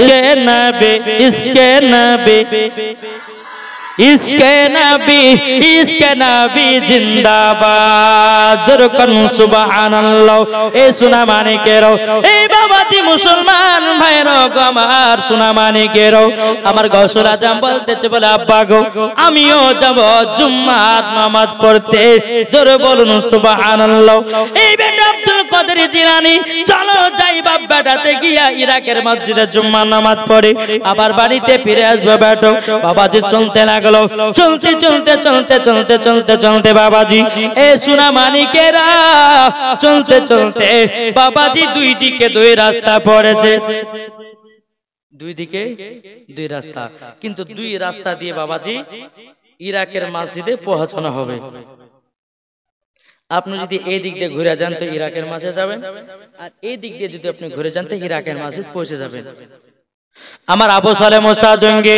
ইশকে নবী ইশকে নবী ইশকে নবী ইশকে নবী জিন্দাবাদ জোরে কোন সুবহানাল্লাহ। এই সোনা মানিকেরও এই বাবাজি মুসলমান ভাইরা গো আমার সোনা মানিকেরও আমার গৌসুল আজম বলতেছে বলে আব্বা গো আমিও যাব জুম্মার নামাজ পড়তে জোরে বলুন সুবহানাল্লাহ। এই বেটা আব্দুল কাদের জিলানী চলো যাই বাপ বেটাতে গিয়া ইরাকের মসজিদে জুম্মার নামাজ পড়ে আবার বাড়িতে ফিরে আসবে বেটো। বাবাজি চলতে লাগলো চলতে চলতে চলতে চলতে চলতে চলতে বাবাজি এ সোনা মানিকেরা চলতে চলতে বাবাজি দুই দিকে দুই রাস্তা পড়েছে, দুই দিকে দুই রাস্তা, কিন্তু দুই রাস্তা দিয়ে বাবাজি ইরাকের মসজিদে পৌঁছানো হবে। আপনি যদি এই দিক দিয়ে ঘুরে যান তো ইরাকের মসজিদে যাবেন, আর এই দিক দিয়ে যদি আপনি ঘুরে যান তো ইরাকের মসজিদ পৌঁছে যাবেন। আমার আবু সালেহ মুসা জঙ্গি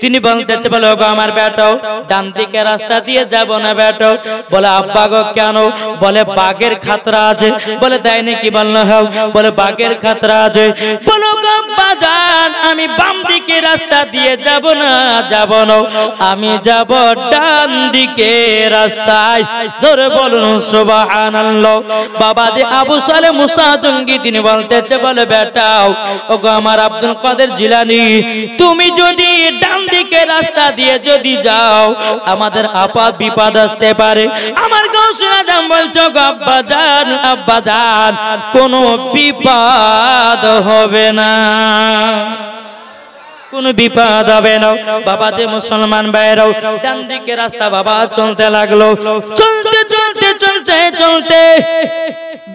তিনি বলতেছে বলে গো আমার বেটাও ডান দিকে রাস্তা দিয়ে যাব না বেটাও। বলে আব্বা গো কেন? বলে বাঘের খাতরা আছে। বলে তাই নাকি? বললো হ্যাঁ। বলে বাঘের খাতরা আছে। বলো গো আব্বা জান আমি বাম দিকে রাস্তা দিয়ে যাব না, যাব না, আমি যাব ডান দিকে রাস্তায় জোরে বলুন সুবহানাল্লাহ। বাবা যে আবু সালেহ মুসা জঙ্গি তিনি বলতেছে বলে বেটাও ও গো আমার আব্দুল কাদের জিলানী তুমি যদি ডান দিকে রাস্তা দিয়ে যদি যাও আমাদের আপাত বিপদ আসতে পারে। আমার গৌসুল আজম বলছো গো আব্বা জান কোনো বিপদ হবে না, কোনো বিপদ হবে না। বাবা যে মুসলমান ভাইরাও ডান দিকে রাস্তা বাবা চলতে লাগলো। চলতে চলতে চলতে চলতে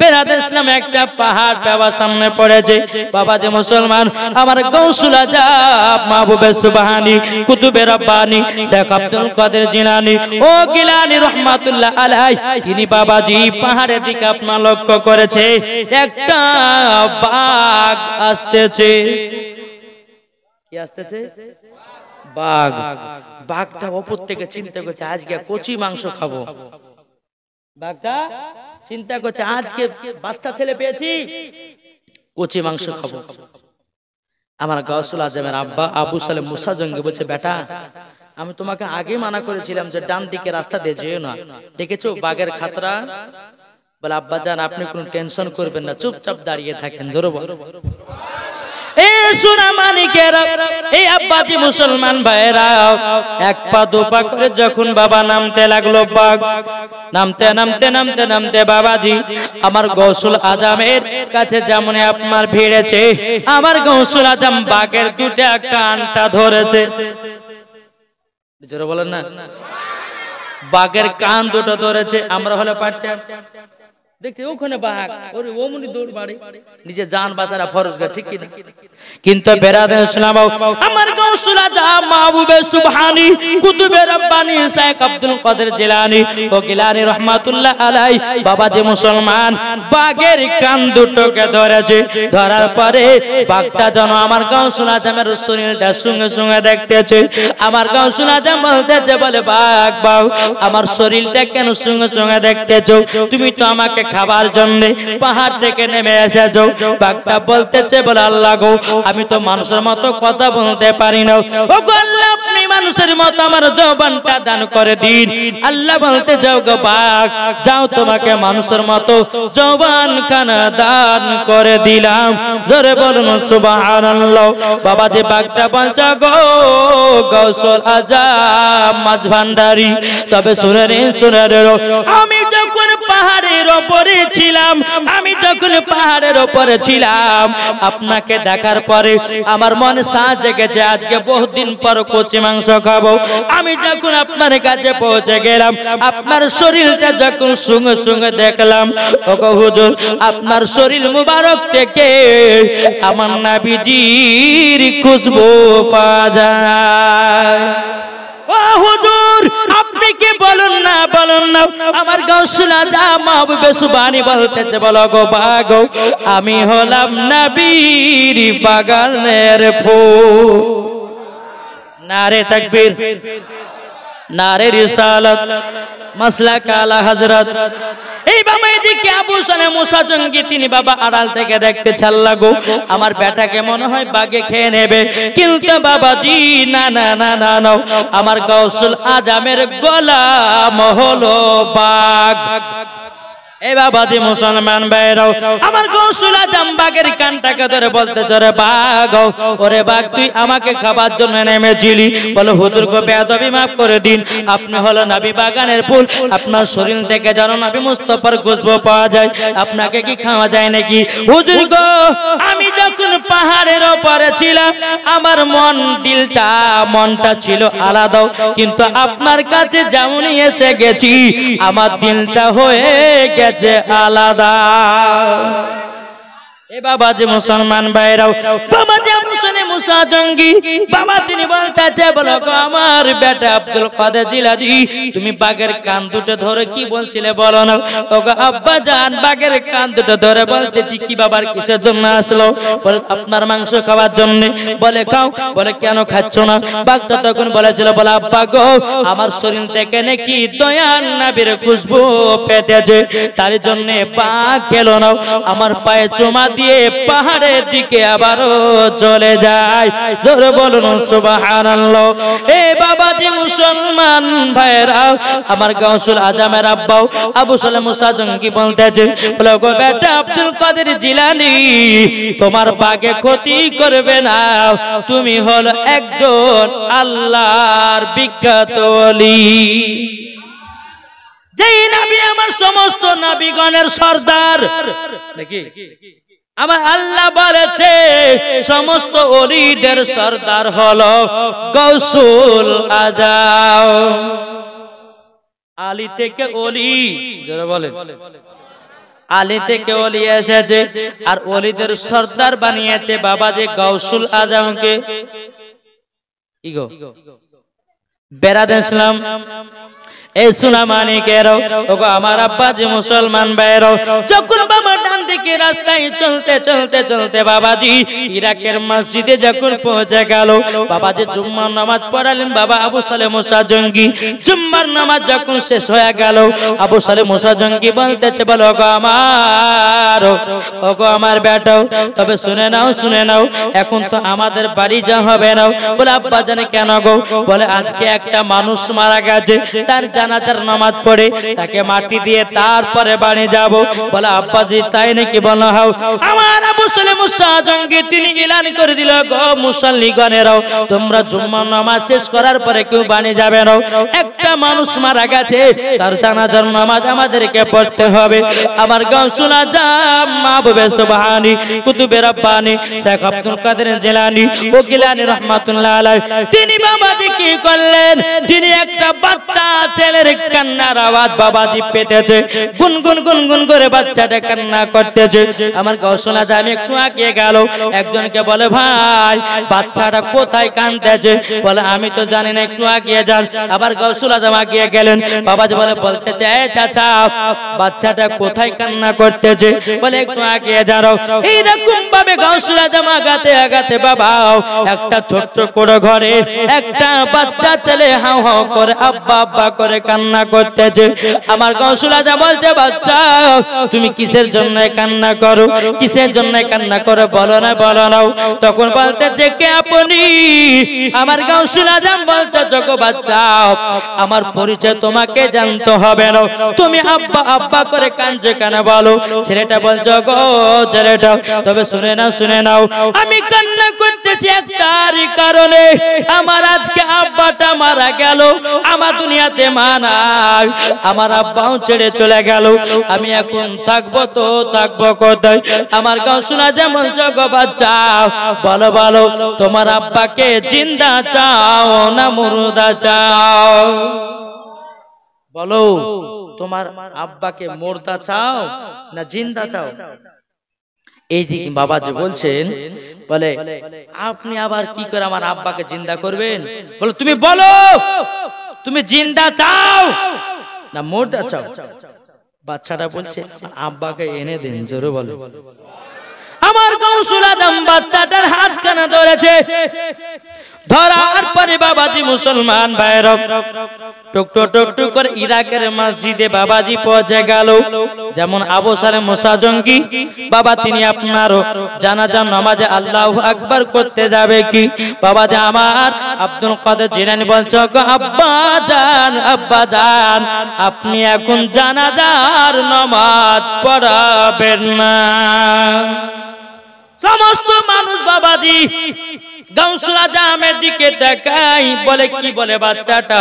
বেরাদের ইসলাম একটা পাহাড় বাবা সামনে পড়েছে। বাবা যে মুসলমান আমার গৌসুল আজম মাহবুবে সুবহানী কুতুবে রব্বানী শেখ আব্দুল কাদের জিলানী ও গিলানী রহমাতুল্লাহ আলাইহি তিনি বাবাজি পাহাড়ের দিকে আপনার লক্ষ্য করেছে একটা বাঘ আসতেছে। কি আসতেছে? বাঘ। বাঘটা উপর থেকে চিন্তা করছে আজকে কচি মাংস খাবো। বাঘটা চিন্তা করছে আজকে বাচ্চা ছেলে পেয়েছি কচি মাংস খাবো। আমার গৌসুল আজমের আব্বা আবু সালেহ মুসা জঙ্গি বলছে বেটা আমি তোমাকে আগে মানা করেছিলাম যে ডান দিকে রাস্তা দিয়ে যেও না, দেখেছো বাঘের খাতরা। বলে আব্বা জান আপনি কোনো টেনশন করবেন না, চুপচাপ দাঁড়িয়ে থাকেন। জোরে বলো সোনা মানিকেরা এই আব্বাজি মুসলমান ভাইরা এক পা দু পা করে যখন বাবা নামতে লাগলো বাঘ নামতে নামতে নামতে নামতে বাবাজি আমার গৌসুল আজমের কাছে যেমন আপনার ভিড়েছে আমার গৌসুল আজম বাঘের দুটা কানটা ধরেছে। জোরে বলেন না, বাঘের কান দুটো ধরেছে। আমরা হলে পারতাম দেখছি ওখানে বাঘ ওরে ওমনি দৌড় মারে নিজে জান বাঁচারা ফরজ গা ঠিক কি না? কিন্তু বেরাদের ইসলাম আমার গৌসুল আজম মাহবুবে সুবহানী কুতুবে রব্বানী শেখ আব্দুল কাদের জিলানী ও গিলানী রহমাতুল্লাহ আলাইহি বাবা যে মুসলমান বাঘের কান দুটোকে ধরেছে। ধরার পরে বাঘটা যেন আমার গৌসুল আজমের শরীরটা সঙ্গে সঙ্গে দেখতেছে। আমার গৌসুল আজম বলতেছে বলে বাঘ বাঘ আমার শরীরটা কেন সঙ্গে সঙ্গে দেখতেছো? তুমি তো আমাকে খাবার জন্য পাহাড় থেকে নেমে এসেছো। বাঘটা বলতেছে বলে আল্লাহ গো আমি তো মানুষের মতো কথা বলতে পারি না, ও গো আল্লাহ আপনি মানুষের মতো আমার জবানটা দান করে দিন। আল্লাহ বলতে যাও গো বাঘ যাও তোমাকে মানুষের মতো জবান খানা দান করে দিলাম। জোরে বলুন সুবহানাল্লাহ। বাবা যে বাঘটা বলছে গো গৌসুল আজম মাঝ ভান্ডারী তবে শুনে রে আমি যখন পাহাড়ের ওপরে ছিলাম আমি যখন পাহাড়ের ওপরে ছিলাম আপনাকে দেখার পরে আমার মনে সাজ জেগেছে আজকে বহুদিন পর কচি মাংস খাবো। আমি যখন আপনার কাছে পৌঁছে গেলাম আপনার শরীরটা যখন সঙ্গে সঙ্গে দেখলাম ও গো হুজুর আপনার শরীর মুবারক থেকে আমার নবীজির খুশবু পাওয়া যায়। ও হুজুর আপনি কি বলুন না আমার গৌসুল আজম মাহবুবে সুবহানী বলতেছে বলো গো বাঘ আমি হলাম নবীর বাগানের ফুল। নারে তাকবীর নারে রিসালাত মাসলাক আলা হযরত এই বাবা এদিকে আবু সালে মুসা জঙ্গি তিনি বাবা আড়াল থেকে দেখতে ছাল্লা গো আমার বেটাকে মনে হয় বাগে খেয়ে নেবে কিন্তু বাবাজি না না না না না আমার গাউসুল আজমের গোলাম হলো বাঘ এই বাবাজি মুসলমান ভাইরাও আমার গাউসুল আজম বাঘের কানটাকে ধরে বলতে চরে বাঘ ওরে বাঘ তুই আমাকে খাবার জন্য নেমেছিলি বলে হুজুর গো বেয়াদবি মাফ করে দিন আপনি হলো নবী বাগানের ফুল আপনার শরীর থেকে যেন নবী মুস্তাফার খুশবু পাওয়া যায় আপনাকে কি খাওয়া যায় নাকি হুজুর গো আমি যখন পাহাড়ের উপরে ছিলাম আমার মনটা ছিল আলাদা কিন্তু আপনার কাছে যেমনই এসে গেছি আমার দিলটা হয়ে গেছে আলাদা এ বাবাজি মুসলমান ভাইরাও বাবাজি মুসা জঙ্গি বাবা তিনি বলতেছে বলো আমার বেটা আব্দুল কাদের জিলানী তুমি বাঘের কান দুটো ধরে কি বলছিলে বলো না ওগো আব্বা জান বাঘের কান দুটো ধরে বলতেছি কি বাবার কিসের জন্য আসলো বলে আপনার মাংস খাওয়ার জন্য বলে খাও বলে কেন খাচ্ছ না বাঘটা তখন বলেছিল বলে আব্বা গো আমার শরীর থেকে নাকি দয়াল নবীর খুশবু পেতেছে তার জন্য বাঘ খেলো না আমার পায়ে চুমা দিয়ে পাহাড়ের দিকে আবারও চলে যায় জোরে বলুন সুবহানাল্লাহ এ বাবাজি মুসলমান ভাইরা আমার গাউসুল আজমের আব্বা আবু সালে মুসা জঙ্গি বলতেছে বলে গো বেটা আব্দুল কাদের জিলানী তোমার বাগে ক্ষতি করবে না তুমি হলো একজন আল্লাহর বিখ্যাত ওলি যেই নবী আমার সমস্ত নবীগণের সরদার নাকি আমার আল্লাহ বলেছে সমস্ত ওলিদের সরদার হলো গাউসুল আজম আলী থেকে ওলি যারা বলেন আলী থেকে ওলি এসেছে আর ওলিদের সরদার বানিয়েছে বাবাজি গাউসুল আজমকে ইগো বেরাদ ইসলাম এই সুনামানিকেরও ওগো আমার আব্বাজি মুসলমান ভাইরও যখন বাবা ডান দিকে রাস্তায় চলতে চলতে চলতে বাবাজি ইরাকের মসজিদে যখন পৌঁছে গেল বাবাজি জুম্মার নামাজ পড়ালেন বাবা আবু সালে মুসা জঙ্গি জুম্মার নামাজ যখন শেষ হয়ে গেল আবু সালে মুসা জঙ্গি বলতেছে বলো ওগো আমার বেটাও তবে শুনে নাও এখন তো আমাদের বাড়ি যা হবে না বলে আব্বা জানে কেন গো বলে আজকে একটা মানুষ মারা গেছে তার জানাজার নামাজ পড়ে তাকে মাটি দিয়ে তারপরে বাড়ি যাব বলে আব্বাজি তাই নাকি বলা হও আমার আবু সালে মুসা জঙ্গি তিনি এলান করে দিল গো মুসল্লিগণেরাও তোমরা জুম্মার নামাজ শেষ করার পরে কেউ বাড়ি যাবে না একটা মানুষ মারা গেছে তার জানাজার নামাজ আমাদেরকে পড়তে হবে আমার গাউসুল আজম মাহবুবে সুবহানী কুতুবে রব্বানী শেখ আব্দুল কাদের জিলানী ও গিলানী রাহমাতুল্লাহ আলাইহি তিনি বাবাজি কি করলেন তিনি একটা বাচ্চা ছেলের কান্নার আওয়াজ বাবাজি পেতেছে গুনগুন গুনগুন করে বাচ্চাটা কান্না করতেছে আমার গাউসুল আজম একটু আগে গেল একজনকে বলে ভাই বাচ্চাটা কোথায় কাঁদতেছে বলে আমি তো জানি না একটু আগে যান আবার গাউসুল আজম আগে গেলেন বাবাজি বলতেছে এই চাচা বাচ্চাটা কোথায় কান্না করতেছে বলে একটু আগে যাও এইরকম ভাবে গাউসুল আজম আগাতে আগাতে বাবা একটা ছোট্ট করে ঘরে একটা বাচ্চা ছেলে হাউ হাউ করে আব্বা আব্বা করে কান্না করতেছে আমার গাউসুল আজম বলছে বাচ্চা তুমি কিসের জন্য কান্না করো কিসের জন্য কান্না করো বলো না তখন বলতেছে কে আপনি আমার গাউসুল আজম বলতেছে গো বাচ্চা আমার পরিচয় তোমাকে জানতে হবে না তুমি আব্বা আব্বা করে কাঁদছো কেন বলো ছেলেটা বলছে গো ছেলেটা তবে শুনে নাও আমি কান্না করতেছি একটারই কারণে আমার আজকে আব্বাটা মারা গেল আমার দুনিয়াতে মা নাই আমার আব্বাও ছেড়ে চলে গেল আমি এখন থাকবো কোথায় আমার গাউসুল আজম বলছে গো বাচ্চা বলো তোমার আব্বাকে জিন্দা চাও না মুর্দা চাও বলো তোমার আব্বাকে মুর্দা চাও না জিন্দা চাও এই দিকে বাবাজি বলছেন বলে আপনি আবার কি করে আমার আব্বাকে জিন্দা করবেন বলো তুমি বলো তুমি জিন্দা চাও না মুর্দা চাও বাচ্চাটা বলছে আব্বাকে এনে দেন জোরে বলো আমার গাউসুল আজম বাচ্চাটার হাত কানা ধরেছে ধরার পরে বাবাজি মুসলমান ভাইরা টুকটুক করে ইরাকের মসজিদে বাবাজি পৌঁছে গেল। যেমন আবু সালেহ মুসা জঙ্গি বাবা তিনি আপনার জানাজার নামাজে আল্লাহু আকবার করতে যাবে কি বাবাজি আমার আব্দুল কাদের জিলানী বলছে আব্বা জান আপনি এখন জানাজার নামাজ পড়াবেন না। সমস্ত মানুষ বাবাজি গাউসুল আজমের দিকে তাকাই, বলে কি বলে বাচ্চাটা,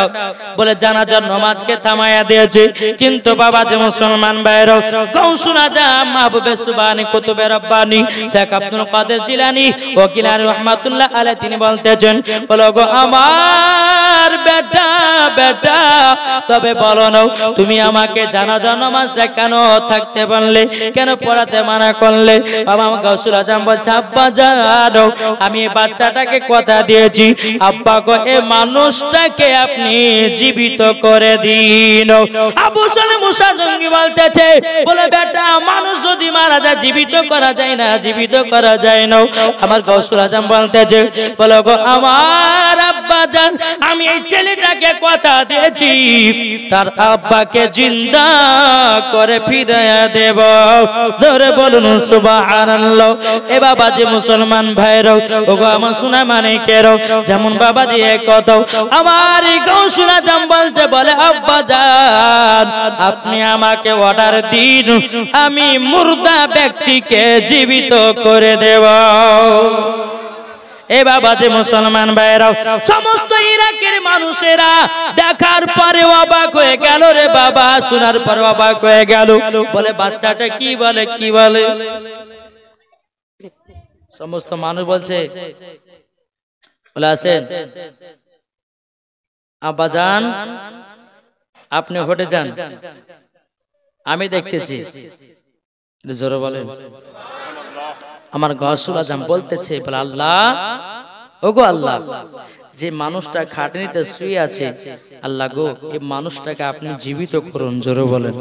বলে জানাজার নামাজকে থামায়া দিয়েছে। কিন্তু বাবাজি মুসলমান ভাইরা গাউসুল আজম মাহবুবে সুবহানী কুতুবে রব্বানী শেখ আব্দুল কাদের জিলানী ও গিলানী রহমাতুল্লাহ আলাইহি তিনি বলতেছেন, বলো গো আমার বেটা তবে বলো না তুমি আমাকে জানাজার নামাজটা কেন থাকতে বললে, কেন পড়াতে মানা করলে? বাবা গাউসুল আজম বলছে আব্বা জানো আমি বাচ্চাটাকে কথা দিয়েছি, আব্বা গো এই মানুষটাকে আপনি জীবিত করে দিন। আবু সালেহ মুসা জঙ্গি বলতেছে, বলে বেটা মানুষ যদি মারা যায় জীবিত করা যায় না, জীবিত করা যায় না। আমার গাউসুল আজম বলতেছে, বলো গো আমার আব্বা জান আমি এই ছেলেটাকে কথা দিয়েছি তার আব্বাকে জিন্দা করে ফিরিয়ে দেব। জোরে বলুন সুবহানাল্লাহ। এ বাবাজি মুসলমান ভাইরা ওগো আমার শোনা মানে কেরো যেমন বাবাজি এক কথা আমার গাউসুল আজম বলছে, বলে আব্বা জান আপনি আমাকে অর্ডার দিন আমি মুর্দা ব্যক্তিকে জীবিত করে দেব। এ বাবাজি মুসলমান ভাইরা সমস্ত ইরাকের মানুষেরা দেখার পরে অবাক হয়ে গেল রে বাবা, শোনার পরে অবাক হয়ে গেল। বলে বাচ্চাটা কি বলে কি বলে? সমস্ত মানুষ বলছে, বলে আছেন আব্বাজান আপনি হটে যান আমি দেখতেছি। জোরে বলেন। আমার গাউসুল আজম বলতেছে, বলে আল্লাহ ওগো আল্লাহ যে মানুষটা খাটনিতে শুয়ে আছে আল্লাহ গো এই মানুষটাকে আপনি জীবিত করুন। জোরে বলেন।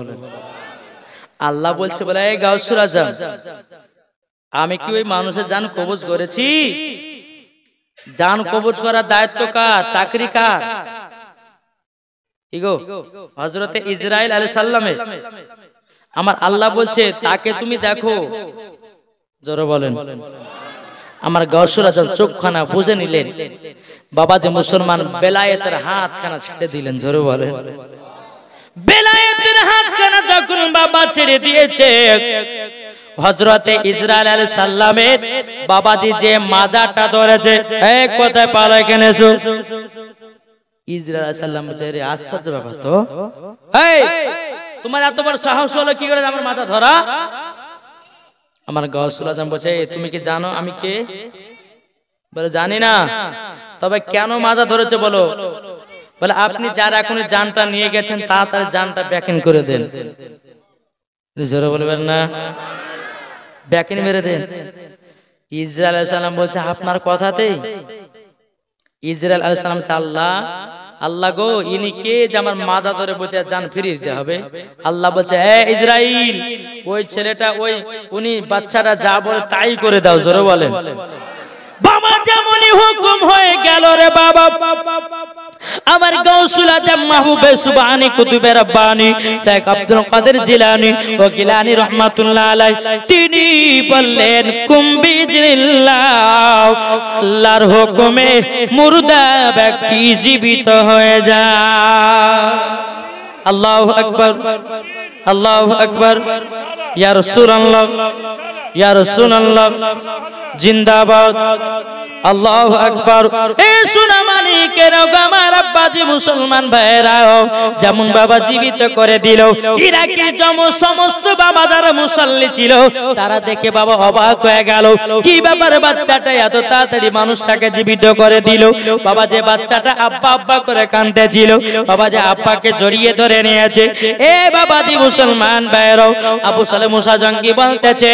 আল্লাহ বলছে, বলে এই গাউসুল আজম আমি কি ওই মানুষের জান কবজ করেছি? জান কবজ করার দায়িত্ব কার, চাকরি কার? ইগো হযরতে ইসরাইল আলাইহিস সালামের। আমার আল্লাহ বলছে তাকে তুমি দেখো। জোরে বলেন। আমার গাউসুল আজম চোখখানা বুঝে নিলেন। বাবাজি মুসলমান বেলায়েতের হাতখানা ছেড়ে দিলেন। জোরে বলেন। বেলায়েতের হাতখানা যখন বাবা ছেড়ে দিয়েছে হযরতে ইসরাইল আলাইহিস সালামের বাবাজি যে মাজাটা ধরেছে, এই কোথায় পালায় কেনেছো? ইসরাইল আলাইহিস সালাম বলে, রে আশ্চর্য ব্যাপার তো, এই তোমার এত বড় সাহস হলো কি করে আমার মাথা ধরা? আমার গাউসুল আজম বলছে, তুমি কি জানো আমি কে? বলে জানি না। তবে কেন মাজা ধরেছে বলো? বলে আপনি যার এখন জানটা নিয়ে গেছেন তাড়াতাড়ি জানটা ব্যাকিং করে দেন। জোরে বলবেন না, ব্যাকিং মেরে দেন। ইসরাইল আলাইহিস সালাম বলছে আপনার কথাতেই? ইসরাইল আলাইহিস সালাম বলছে আল্লাহ আল্লাহ গো ইনি কে যে আমার মাজা ধরে বসে জান ফিরিয়ে দিতে হবে? আল্লাহ বলছে, এ ইসরাইল ওই ছেলেটা ওই উনি বাচ্চাটা যা বলে তাই করে দাও। জোরে বলেন। বাবা যেমনই হুকুম হয়ে গেল রে বাবা। আমার গাউসুল আজম মাহবুবে সুবহানী কুতুবে রব্বানী শেখ আব্দুল কাদের জিলানী ও গিলানী রহমাতুল্লাহ আলাইহি তিনি বললেন কুম বিইজনিল্লাহ আল্লাহর হুকুমে মুর্দা ব্যক্তি জীবিত হয়ে যায়। আল্লাহু আকবার আল্লাহু আকবার। ইয়া রাসূলুল্লাহ ইয়া রাসূলুল্লাহ জিন্দাবাদ। আল্লাহু আকবার। এ সোনা মানিকের আমার আব্বাজি মুসলমান ভাইরা যেমন বাবা জীবিত করে দিল ইরাকি সমস্ত বাবা যারা মুসল্লি ছিল তারা দেখে বাবা অবাক হয়ে গেল। কি ব্যাপারে বাচ্চাটা এত তাড়াতাড়ি মানুষটাকে জীবিত করে দিল? বাবা যে বাচ্চাটা আব্বা আব্বা করে কাঁদতেছিল বাবা যে আব্বাকে জড়িয়ে ধরে নিয়েছে। এ বাবাজি মুসলমান ভাইরা আবু সালেহ মুসা জঙ্গি বলতেছে,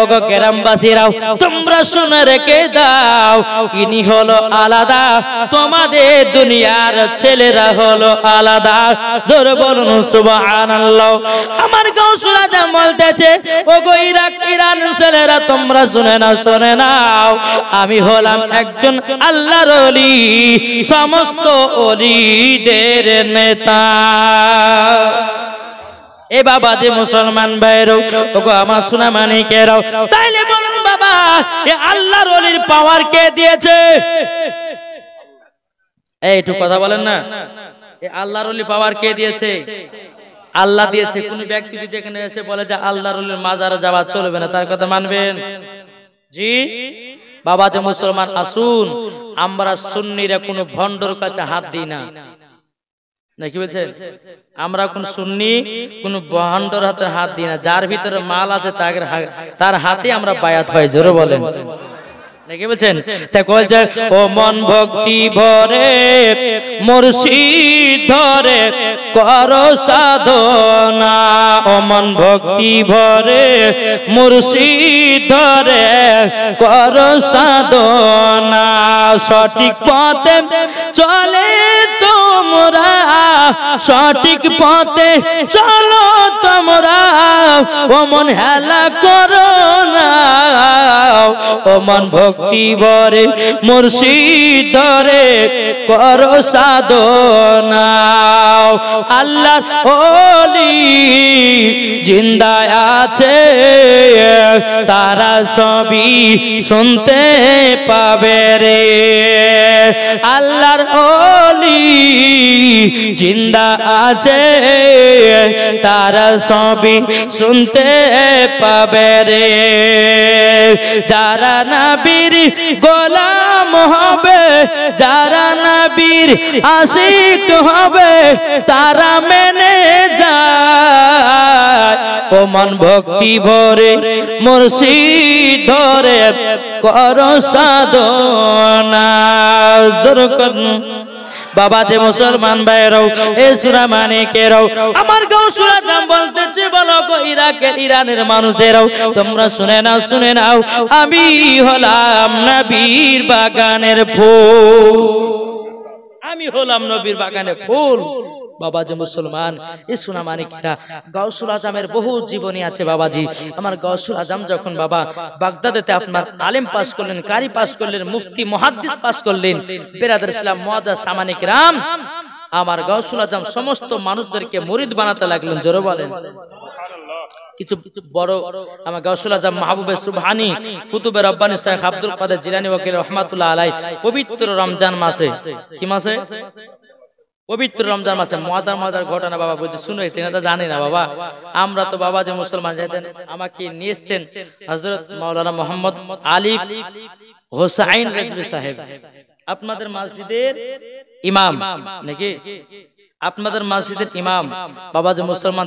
ওগো গ্রামবাসীরাও তোমরা শুনে রেখে দাও, ইনি হলো আলাদা, তোমাদের দুনিয়ার ছেলেরা হলো আলাদা। জোরে বলুন সুবহানাল্লাহ। আমার গাউসুল আজম বলতেছে ওগো ইরাক ইরান ছেলেরা তোমরা শুনে নাও, শুনে নাও, আমি হলাম একজন আল্লাহর ওলি, সমস্ত ওলিদের নেতা। এ বাবা যে মুসলমান ভাইরও ওগো আমার সোনা মানিকেরাও, তাইলে বলুন বাবা এ আল্লাহর ওলির পাওয়ার কে দিয়েছে? এই একটু কথা বলেন না, এ আল্লাহর ওলির পাওয়ার কে দিয়েছে? আল্লাহ দিয়েছে। কোন ব্যক্তি যদি এখানে এসে বলে যে আল্লাহর ওলির মাজারে যাওয়া চলবে না, তার কথা মানবেন? জি বাবা যে মুসলমান, আসুন আমরা সুন্নিরা কোন ভণ্ডর কাছে হাত দিই না, নাকি বলছেন? আমরা কোন সুন্নি কোন ভণ্ডর হাতে হাত দিই না, যার ভিতরে মাল আছে তার হাতে আমরা বায়াত হয়। জোরে বলেন, নাকি বলছেন? তাই বলছে ও মন ভক্তি ভরে মুর্শিদ ধরে করো সাধনা, ও মন ভক্তি ভরে মুর্শিদ ধরে করো সাধনা, সঠিক পথে চলে তোমরা, সঠিক পথে চলো তোমরা, ও মন হেলা করো না, ও মন ভক্তি ভরে মুর্শিদ ধরে করো সাধনা। আল্লাহর ওলি জিন্দা আছে, তারা সবই শুনতে পাবে রে, আল্লাহর ওলি জিন্দা আছে, তারা সবই শুনতে পাবে রে, যারা নবীর গোলাম হবে, যারা নবীর আশিক হবে, তারা মেনে যায়, ও মন ভক্তি ভরে মুর্শিদ ধরে করো সাধনা। বাবা যে মুসলমান ভাইরাও এ সূরা মানিকেরাও, আমার গাউসুল আজম বলতেছে বলো গো ইরাকের ইরানের মানুষেরাও তোমরা শুনে নাও, শুনে নাও, আমি হলাম নবীর বাগানের ফুল, আমি হলাম নবীর বাগানের ফুল। বাবা যে মুসলমান এ সোনা মানিকেরা, গাউসুল আজমের বহু জীবনী আছে বাবাজি। আমার গাউসুল আজম যখন বাবা বাগদাদেতে আপনার আলেম পাস করলেন, কারি পাস করলেন, মুফতি মুহাদ্দিস পাস করলেন, বেরাদার ইসলাম মুআজ্জাজ সামানি কিরাম, আমার গাউসুল আজম সমস্ত মানুষদেরকে মুরিদ বানাতে লাগলেন। জোরে বলেন। কিছু বড় আমার গাউসুল আজম মাহবুবে সুবহানি কুতুবে রব্বানি শাইখ আব্দুল কাদের জিলানী ওয়াকিল রাহমাতুল্লাহ আলাইহি পবিত্র রমজান মাসে, কি মাসে? পবিত্র রমজান মাসে মজার ঘটনা বাবা বলছে, শুনেছি না, জানি না বাবা, আমরা তো বাবা যে মুসলমান যেতেন, আমাকে নিয়ে এসছেন হযরত মাওলানা মোহাম্মদ আলিফ হোসাইন রেজভী সাহেব, আপনাদের মসজিদের ইমাম, নাকি আপনাদের মসজিদের ইমাম বাবা যে মুসলমান